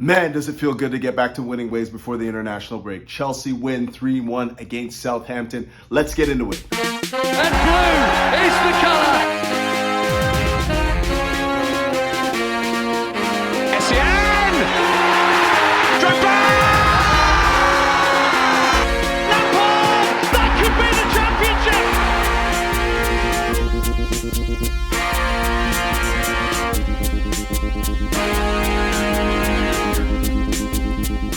Man, does it feel good to get back to winning ways before the international break. Chelsea win 3-1 against Southampton. Let's get into it. And blue is the colour. SCN! Drogba! Lampard! That could be the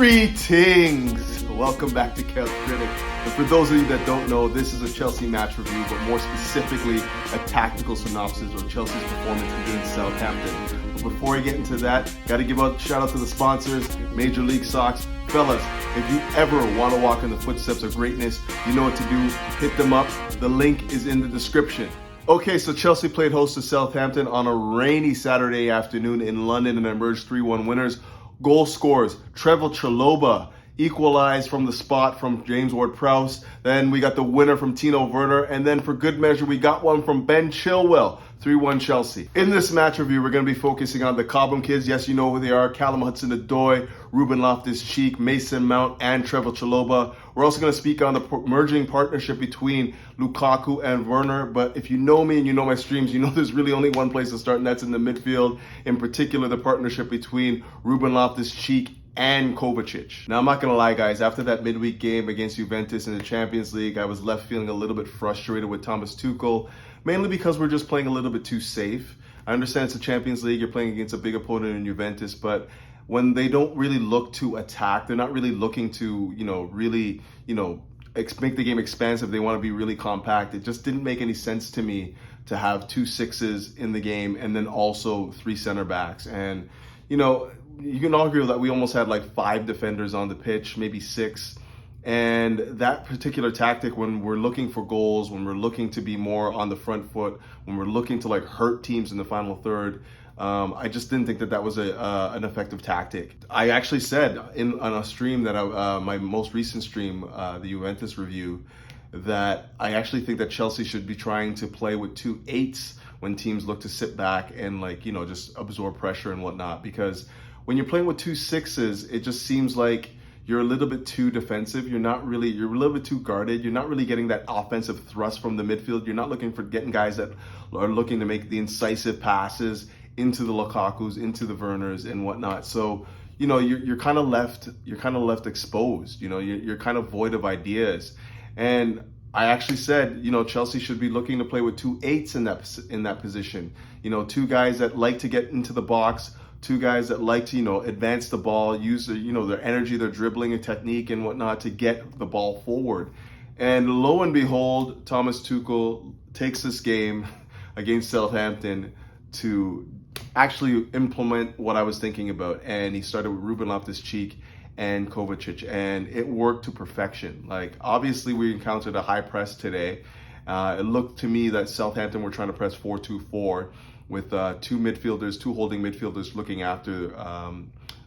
Greetings! Welcome back to Critic. And for those of you that don't know, this is a Chelsea match review, but more specifically, a tactical synopsis of Chelsea's performance against Southampton. But before I get into that, got to give a shout out to the sponsors, Major League Socks. Fellas, if you ever want to walk in the footsteps of greatness, you know what to do. Hit them up. The link is in the description. Okay, so Chelsea played host to Southampton on a rainy Saturday afternoon in London and emerged 3-1 winners. Goal scores, Trevoh Chalobah equalized from the spot from James Ward-Prowse. Then we got the winner from Tino Werner. And then for good measure, we got one from Ben Chilwell. 3-1 Chelsea. In this match review, we're going to be focusing on the Cobham kids. Yes, you know who they are. Callum Hudson-Odoi, Ruben Loftus-Cheek, Mason Mount, and Trevoh Chalobah. We're also going to speak on the merging partnership between Lukaku and Werner. But if you know me and you know my streams, you know there's really only one place to start, and that's in the midfield. In particular, the partnership between Ruben Loftus-Cheek and Kovacic. Now, I'm not going to lie, guys. After that midweek game against Juventus in the Champions League, I was left feeling a little bit frustrated with Thomas Tuchel, mainly because we're just playing a little bit too safe. I understand it's the Champions League. You're playing against a big opponent in Juventus, but when they don't really look to attack, they're not really looking to, make the game expansive. They want to be really compact. It just didn't make any sense to me to have 2 6s in the game and then also 3 center backs. And, you can argue that we almost had like 5 defenders on the pitch, maybe 6. And that particular tactic, when we're looking for goals, when we're looking to be more on the front foot, when we're looking to hurt teams in the final third, I just didn't think that was an effective tactic. I actually said on a stream that my most recent stream, the Juventus review, that I actually think that Chelsea should be trying to play with 2 8s when teams look to sit back and just absorb pressure and whatnot. Because when you're playing with 2 6s, it just seems like you're a little bit too defensive. You're a little bit too guarded. You're not really getting that offensive thrust from the midfield. You're not looking for getting guys that are looking to make the incisive passes into the Lukakus, into the Werners and whatnot. So, you're kind of left exposed. You're kind of void of ideas. And I actually said, Chelsea should be looking to play with 2 8s in that position. 2 guys that like to get into the box, 2 guys that like to, advance the ball, use their energy, their dribbling and technique and whatnot to get the ball forward. And lo and behold, Thomas Tuchel takes this game against Southampton to actually implement what I was thinking about. And he started with Ruben Loftus-Cheek and Kovacic, and it worked to perfection. Obviously, we encountered a high press today. It looked to me that Southampton were trying to press 4-2-4 with 2 midfielders, 2 holding midfielders looking after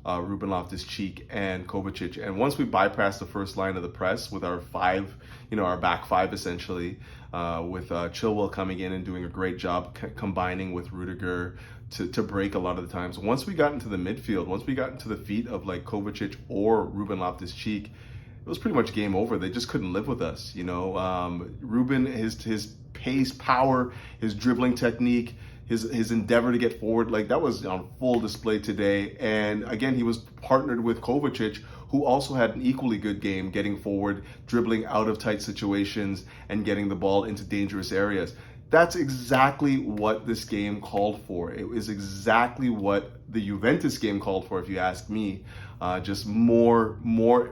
Ruben Loftus-Cheek and Kovacic. And once we bypassed the first line of the press with our 5, our back 5 essentially, with Chilwell coming in and doing a great job combining with Rudiger to break a lot of the times. Once we got into the midfield, once we got into the feet of Kovacic or Ruben Loftus-Cheek, it was pretty much game over. They just couldn't live with us. Ruben, his pace, power, his dribbling technique, his endeavor to get forward, that was on full display today. And again, he was partnered with Kovacic, who also had an equally good game getting forward, dribbling out of tight situations and getting the ball into dangerous areas. That's exactly what this game called for. It was exactly what the Juventus game called for, if you ask me. Just more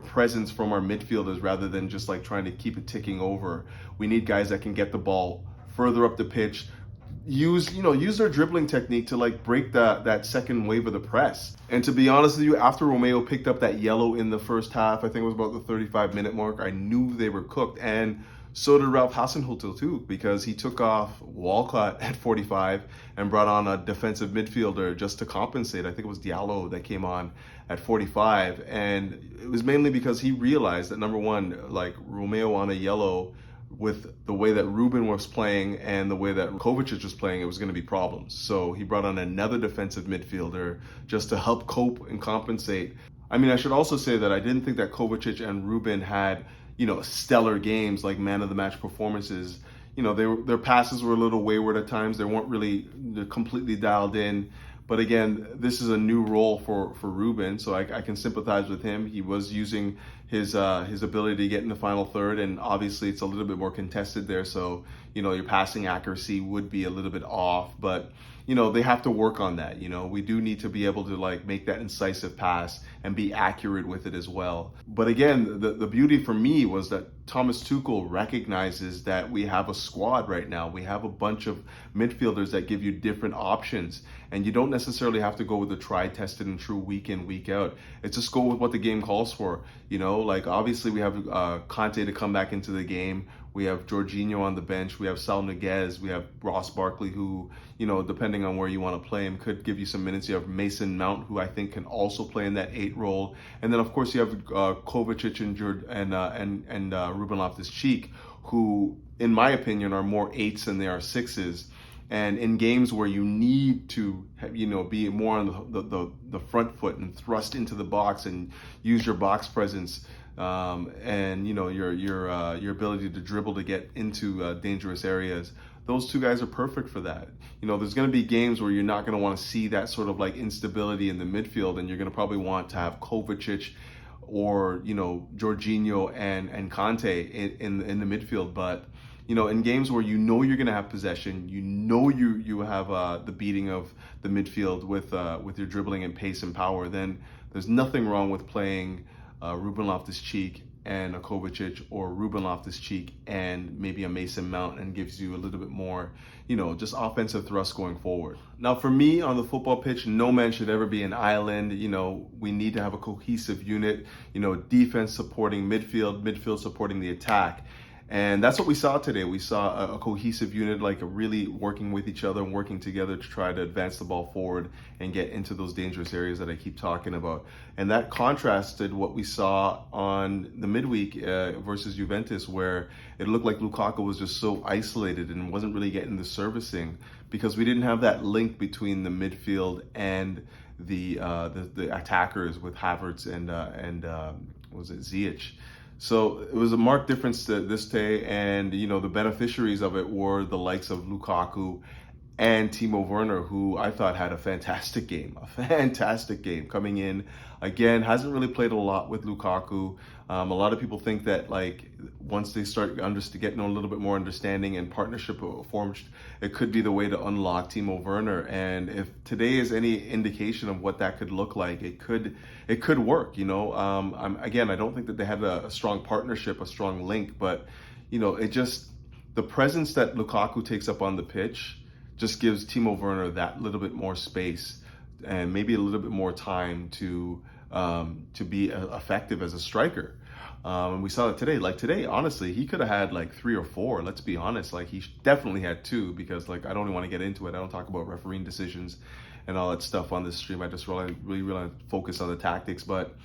presence from our midfielders rather than just trying to keep it ticking over. We need guys that can get the ball further up the pitch, use their dribbling technique to break that second wave of the press. And to be honest with you, after Romeo picked up that yellow in the first half, I think it was about the 35-minute mark, I knew they were cooked. And so did Ralph Hasenhüttl too, because he took off Walcott at 45 and brought on a defensive midfielder just to compensate. I think it was Diallo that came on at 45. And it was mainly because he realized that, number one, Romeo on a yellow with the way that Ruben was playing and the way that Kovacic was playing, it was going to be problems. So he brought on another defensive midfielder just to help cope and compensate. I mean, I should also say that I didn't think that Kovacic and Ruben had, stellar games, like man of the match performances. Their passes were a little wayward at times. They weren't really completely dialed in. But again, this is a new role for Ruben, so I can sympathize with him. He was using his ability to get in the final third, and obviously it's a little bit more contested there. So your passing accuracy would be a little bit off, but they have to work on that. We do need to be able to make that incisive pass and be accurate with it as well. But again, the beauty for me was that Thomas Tuchel recognizes that we have a squad right now. We have a bunch of midfielders that give you different options, and you don't necessarily have to go with the tried, tested, and true week in, week out. It's just go with what the game calls for. Obviously we have Conte to come back into the game. We have Jorginho on the bench. We have Sal Niguez. We have Ross Barkley, who, depending on where you want to play him, could give you some minutes. You have Mason Mount, who I think can also play in that 8 role. And then, of course, you have Kovacic and Ruben Loftus-Cheek, who, in my opinion, are more 8s than they are 6s. And in games where you need to, be more on the front foot and thrust into the box and use your box presence, and your ability to dribble to get into dangerous areas, those two guys are perfect for that. There's going to be games where you're not going to want to see that sort of instability in the midfield, and you're going to probably want to have Kovacic or Jorginho and Conte in the midfield. But in games where you're going to have possession, you have the beating of the midfield with your dribbling and pace and power, then there's nothing wrong with playing Ruben Loftus-Cheek and a Kovacic, or Ruben Loftus-Cheek and maybe a Mason Mount, and gives you a little bit more, just offensive thrust going forward. Now, for me on the football pitch, no man should ever be an island. We need to have a cohesive unit, defense supporting midfield, midfield supporting the attack. And that's what we saw today. We saw a cohesive unit, really working with each other and working together to try to advance the ball forward and get into those dangerous areas that I keep talking about. And that contrasted what we saw on the midweek versus Juventus, where it looked like Lukaku was just so isolated and wasn't really getting the servicing, because we didn't have that link between the midfield and the attackers with Havertz and was it Ziyech. So it was a marked difference this day, and the beneficiaries of it were the likes of Lukaku and Timo Werner, who I thought had a fantastic game coming in. Again, hasn't really played a lot with Lukaku. A lot of people think that once they start getting a little bit more understanding and partnership formed, it could be the way to unlock Timo Werner. And if today is any indication of what that could look like, it could work. I don't think that they had a strong partnership, a strong link, but the presence that Lukaku takes up on the pitch just gives Timo Werner that little bit more space and maybe a little bit more time to be effective as a striker. And we saw that today. Today, honestly, he could have had 3 or 4. Let's be honest. He definitely had 2, because I don't even want to get into it. I don't talk about refereeing decisions and all that stuff on this stream. I just really focus on the tactics. But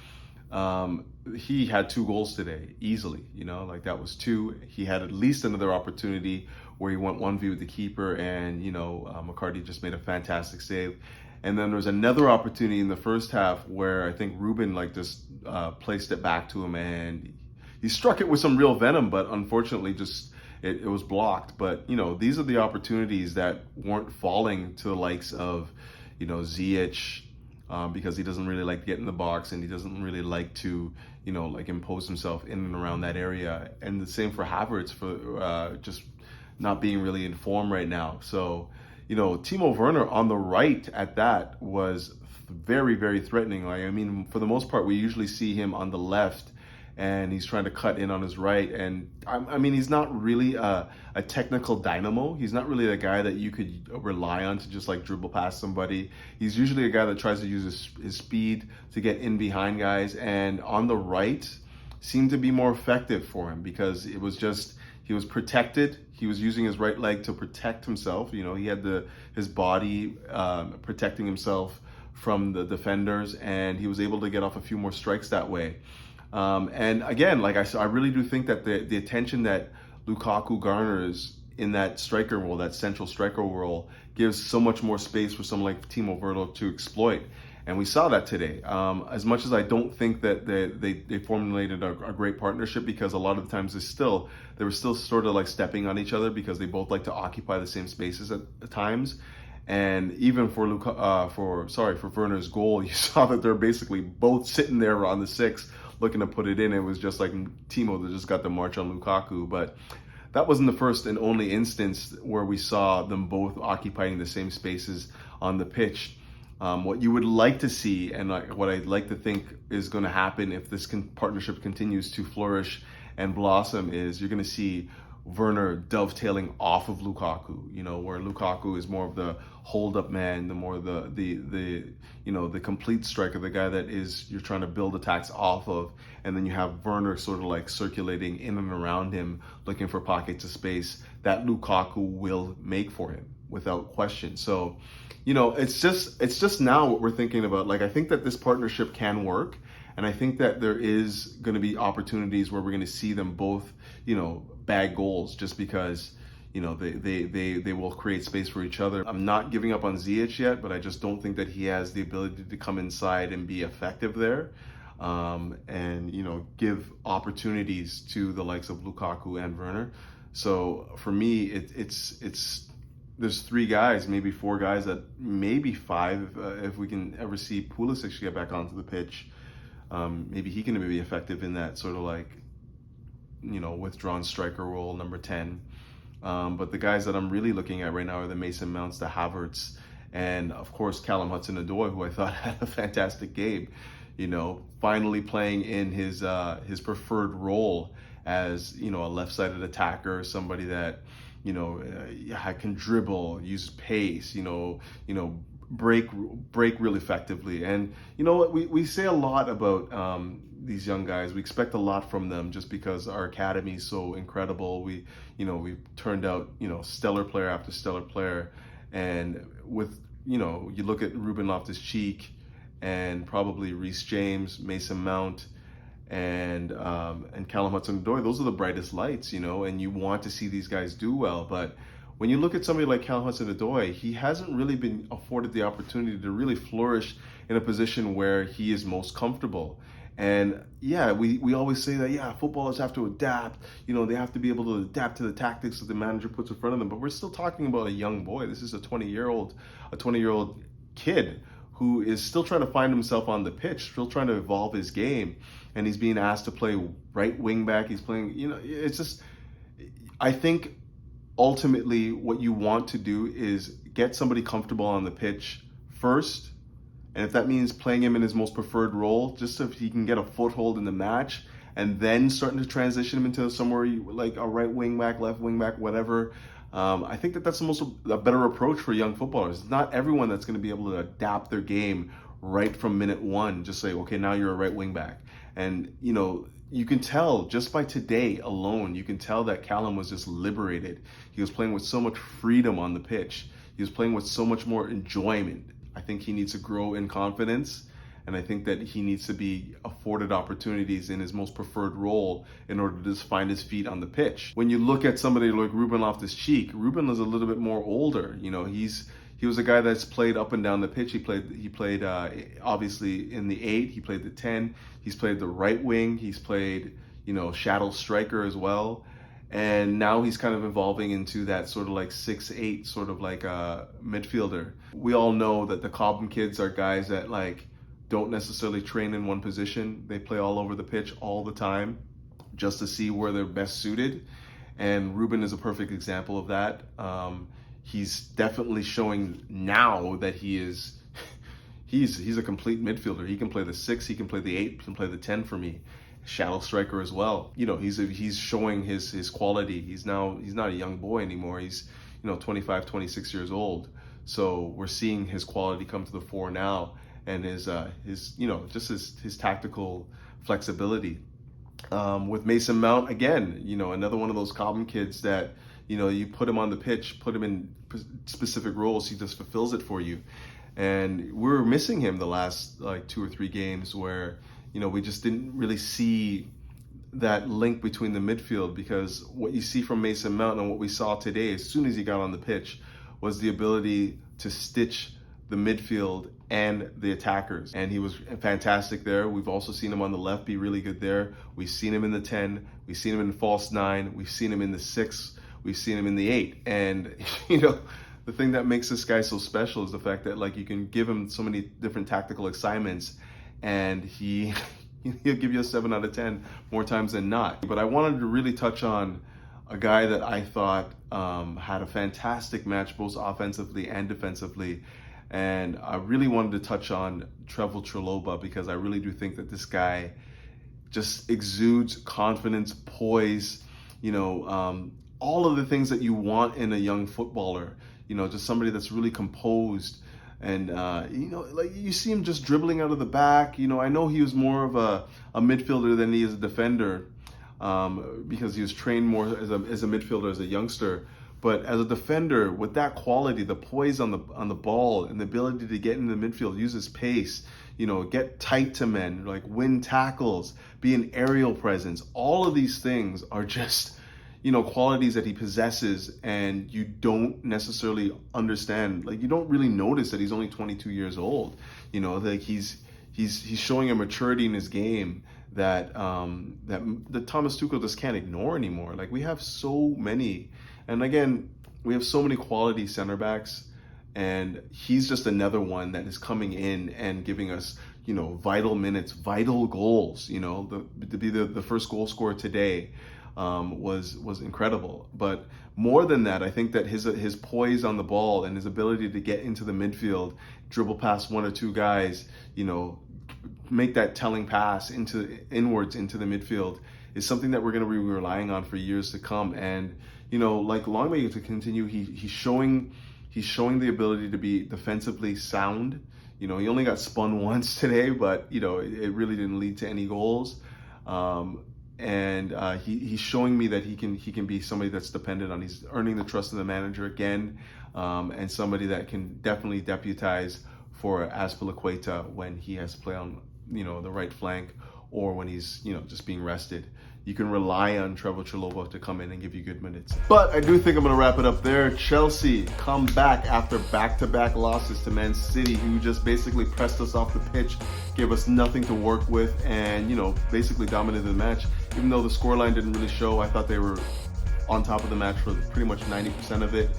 he had 2 goals today easily. That was 2. He had at least another opportunity where he went 1v with the keeper, and McCarty just made a fantastic save. And then there was another opportunity in the first half where I think Ruben just placed it back to him, and he struck it with some real venom, but unfortunately it was blocked. But these are the opportunities that weren't falling to the likes of Ziyech, because he doesn't really like to get in the box, and he doesn't really like to impose himself in and around that area. And the same for Havertz, for just not being really in form right now. So Timo Werner on the right at that was very, very threatening. For the most part, we usually see him on the left, and he's trying to cut in on his right. And he's not really a technical dynamo. He's not really a guy that you could rely on to just dribble past somebody. He's usually a guy that tries to use his speed to get in behind guys. And on the right seemed to be more effective for him, because it was he was protected. He was using his right leg to protect himself. He had his body protecting himself from the defenders, and he was able to get off a few more strikes that way. And again, I really do think that the attention that Lukaku garners in that striker role, that central striker role, gives so much more space for someone like Timo Werner to exploit. And we saw that today. As much as I don't think that they formulated a great partnership, because a lot of the times they were still sort of like stepping on each other, because they both like to occupy the same spaces at times. And even for Werner's goal, you saw that they're basically both sitting there on the 6 looking to put it in. It was just like Timo that just got the march on Lukaku. But that wasn't the first and only instance where we saw them both occupying the same spaces on the pitch. What you would like to see, and what I'd like to think is going to happen if this partnership continues to flourish and blossom, is you're going to see Werner dovetailing off of Lukaku, where Lukaku is more of the hold-up man, the more the complete striker, the guy that you're trying to build attacks off of, and then you have Werner sort of like circulating in and around him, looking for pockets of space that Lukaku will make for him without question. So, it's just now what we're thinking about. Like, I think that this partnership can work, and I think that there is going to be opportunities where we're going to see them both, bag goals, just because, they will create space for each other. I'm not giving up on Ziyech yet, but I just don't think that he has the ability to come inside and be effective there, and give opportunities to the likes of Lukaku and Werner. So for me, it's there's 3 guys, maybe 4 guys, that maybe 5 if we can ever see Pulisic get back onto the pitch. Maybe he can be effective in that sort of like, withdrawn striker role, number 10. But the guys that I'm really looking at right now are the Mason Mounts, the Havertz, and of course Callum Hudson-Odoi, who I thought had a fantastic game. Finally playing in his preferred role as a left-sided attacker, somebody that can dribble, use pace, break really effectively. And we say a lot about these young guys. We expect a lot from them just because our academy is so incredible. We've turned out stellar player after stellar player, and with you look at Ruben Loftus-Cheek and probably Reece James, Mason Mount, and Callum Hudson-Odoi, those are the brightest lights, and you want to see these guys do well. But when you look at somebody like Callum Hudson-Odoi, he hasn't really been afforded the opportunity to really flourish in a position where he is most comfortable. And yeah, we always say that, footballers have to adapt, they have to be able to adapt to the tactics that the manager puts in front of them. But we're still talking about a young boy. This is a 20-year-old kid who is still trying to find himself on the pitch, still trying to evolve his game. And he's being asked to play right wing back. He's playing, it's just, I think ultimately what you want to do is get somebody comfortable on the pitch first. And if that means playing him in his most preferred role, just so he can get a foothold in the match, and then starting to transition him into somewhere like a right wing back, left wing back, whatever. I think that's a better approach for young footballers. It's not everyone that's going to be able to adapt their game right from minute 1. Just say, okay, now you're a right wing back. And, you can tell just by today alone, you can tell that Callum was just liberated. He was playing with so much freedom on the pitch. He was playing with so much more enjoyment. I think he needs to grow in confidence, and I think that he needs to be afforded opportunities in his most preferred role in order to just find his feet on the pitch. When you look at somebody like Ruben Loftus-Cheek, Ruben is a little bit more older. He was a guy that's played up and down the pitch. He played obviously in the 8. He played the 10. He's played the right wing. He's played shadow striker as well. And now he's kind of evolving into that sort of like 6'8", sort of like a midfielder. We all know that the Cobham kids are guys that like don't necessarily train in one position. They play all over the pitch all the time just to see where they're best suited. And Ruben is a perfect example of that. He's definitely showing now that he's a complete midfielder. He can play the 6, he can play the 8, he can play the 10 for me. Shadow striker as well. He's showing his quality. He's not a young boy anymore. He's 25, 26 years old. So we're seeing his quality come to the fore now, and his tactical flexibility. With Mason Mount, again, another one of those Cobham kids that you put him on the pitch, put him in specific roles, he just fulfills it for you. And we're missing him the last like 2 or 3 games where we just didn't really see that link between the midfield, because what you see from Mason Mount and what we saw today as soon as he got on the pitch was the ability to stitch the midfield and the attackers, and he was fantastic there. We've also seen him on the left be really good there. We've seen him in the 10, we've seen him in the false 9, we've seen him in the 6, we've seen him in the 8, and you know, the thing that makes this guy so special is the fact that like you can give him so many different tactical assignments and he'll give you a 7 out of 10 more times than not. But I wanted to really touch on a guy that I thought had a fantastic match both offensively and defensively. And I really wanted to touch on Trevoh Chalobah, because I really do think that this guy just exudes confidence, poise, you know, all of the things that you want in a young footballer. You know, just somebody that's really composed. And, you know, like you see him just dribbling out of the back. You know, I know he was more of a midfielder than he is a defender, because he was trained more as a midfielder, as a youngster. But as a defender, with that quality, the poise on the ball and the ability to get into the midfield, use his pace, you know, get tight to men, like win tackles, be an aerial presence, all of these things are just, you know, qualities that he possesses, and you don't necessarily understand. Like, you don't really notice that he's only 22 years old. You know, like he's showing a maturity in his game that that Thomas Tuchel just can't ignore anymore. Like, we have so many, and again, we have so many quality center backs, and he's just another one that is coming in and giving us, you know, vital minutes, vital goals. You know, to be the first goal scorer today was incredible. But more than that, I think that his poise on the ball and his ability to get into the midfield, dribble past one or two guys, you know, make that telling pass inwards into the midfield is something that we're going to be relying on for years to come. And, you know, like long way to continue, he's showing the ability to be defensively sound. You know, he only got spun once today, but, you know, it really didn't lead to any goals. And he's showing me that he can be somebody that's dependent on. He's earning the trust of the manager again, and somebody that can definitely deputize for Azpilicueta when he has to play on, you know, the right flank, or when he's, you know, just being rested. You can rely on Trevoh Chalobah to come in and give you good minutes. But I do think I'm going to wrap it up there. Chelsea come back after back-to-back losses to Man City, who just basically pressed us off the pitch, gave us nothing to work with, and, you know, basically dominated the match. Even though the scoreline didn't really show, I thought they were on top of the match for pretty much 90% of it.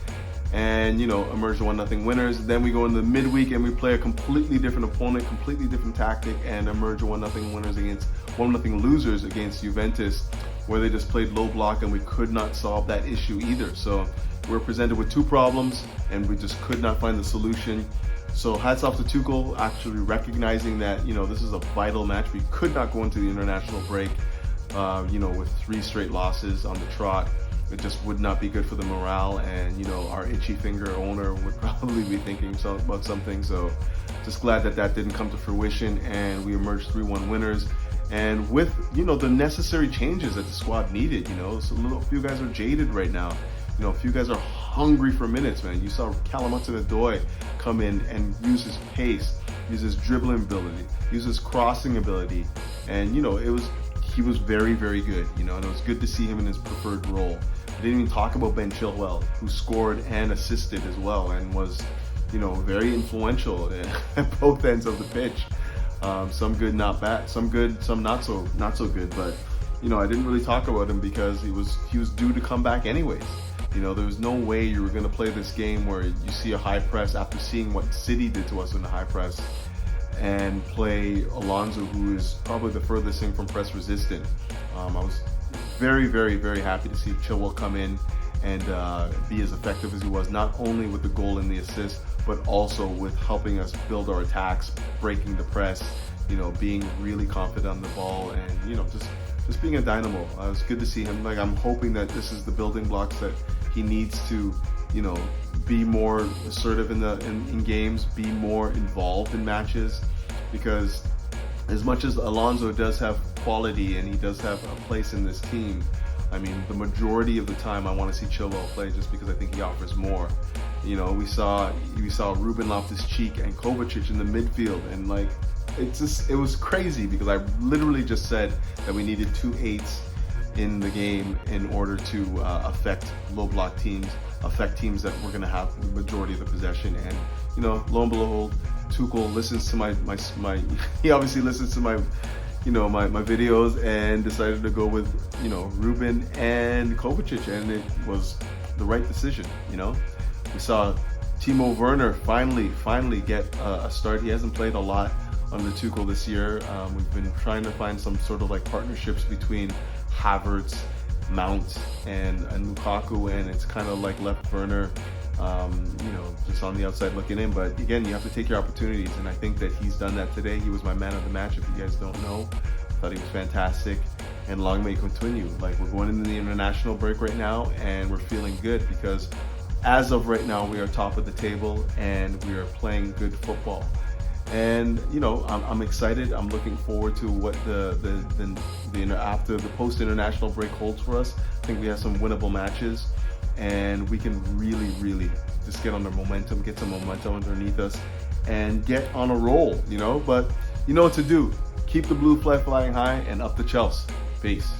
And, you know, emerged 1-0 winners. Then we go into the midweek and we play a completely different opponent, completely different tactic, and emerge 1-0 winners against 1-0 losers against Juventus, where they just played low block and we could not solve that issue either. So we're presented with two problems and we just could not find the solution. So hats off to Tuchel, actually recognizing that, you know, this is a vital match. We could not go into the international break, you know, with 3 straight losses on the trot. It just would not be good for the morale, and, you know, our itchy finger owner would probably be thinking about something. So just glad that that didn't come to fruition, and we emerged 3-1 winners, and with, you know, the necessary changes that the squad needed. You know, so a few guys are jaded right now. You know, a few guys are hungry for minutes, man. You saw Callum Hudson-Odoi come in and use his pace, use his dribbling ability, use his crossing ability, and, you know, he was very, very good, you know, and it was good to see him in his preferred role. I didn't even talk about Ben Chilwell, who scored and assisted as well, and was, you know, very influential at both ends of the pitch. Some good, not bad. Some good, some not so good. But, you know, I didn't really talk about him because he was due to come back anyways. You know, there was no way you were going to play this game where you see a high press after seeing what City did to us in the high press, and play Alonso, who is probably the furthest thing from press resistant. I was very, very, very happy to see Chilwell come in and be as effective as he was, not only with the goal and the assist, but also with helping us build our attacks, breaking the press, you know, being really confident on the ball, and, you know, just being a dynamo. It was good to see him. Like, I'm hoping that this is the building blocks that he needs to, you know, be more assertive in games, be more involved in matches, because as much as Alonso does have quality and he does have a place in this team, I mean, the majority of the time I want to see Chilwell play, just because I think he offers more. You know, we saw Ruben Loftus-Cheek and Kovacic in the midfield, and like, it was crazy, because I literally just said that we needed 2 8s in the game in order to affect low block teams, affect teams that were going to have the majority of the possession. And you know, lo and behold, Tuchel listens to my he obviously listens to my my videos and decided to go with Ruben and Kovacic, and it was the right decision. We saw Timo Werner finally get a start. He hasn't played a lot under Tuchel this year. We've been trying to find some sort of like partnerships between Havertz, Mount, and Lukaku, and it's kind of like left Werner just on the outside looking in. But again, you have to take your opportunities, and I think that he's done that today. He was my man of the match, if you guys don't know. I thought he was fantastic, and long may he continue. Like, we're going into the international break right now, and we're feeling good because as of right now, we are top of the table, and we are playing good football. And I'm excited. I'm looking forward to what after the post-international break holds for us. I think we have some winnable matches, and we can really just get on the momentum, get some momentum underneath us, and get on a roll. But you know what to do. Keep the blue flag flying high, and up the Chelsea. Peace.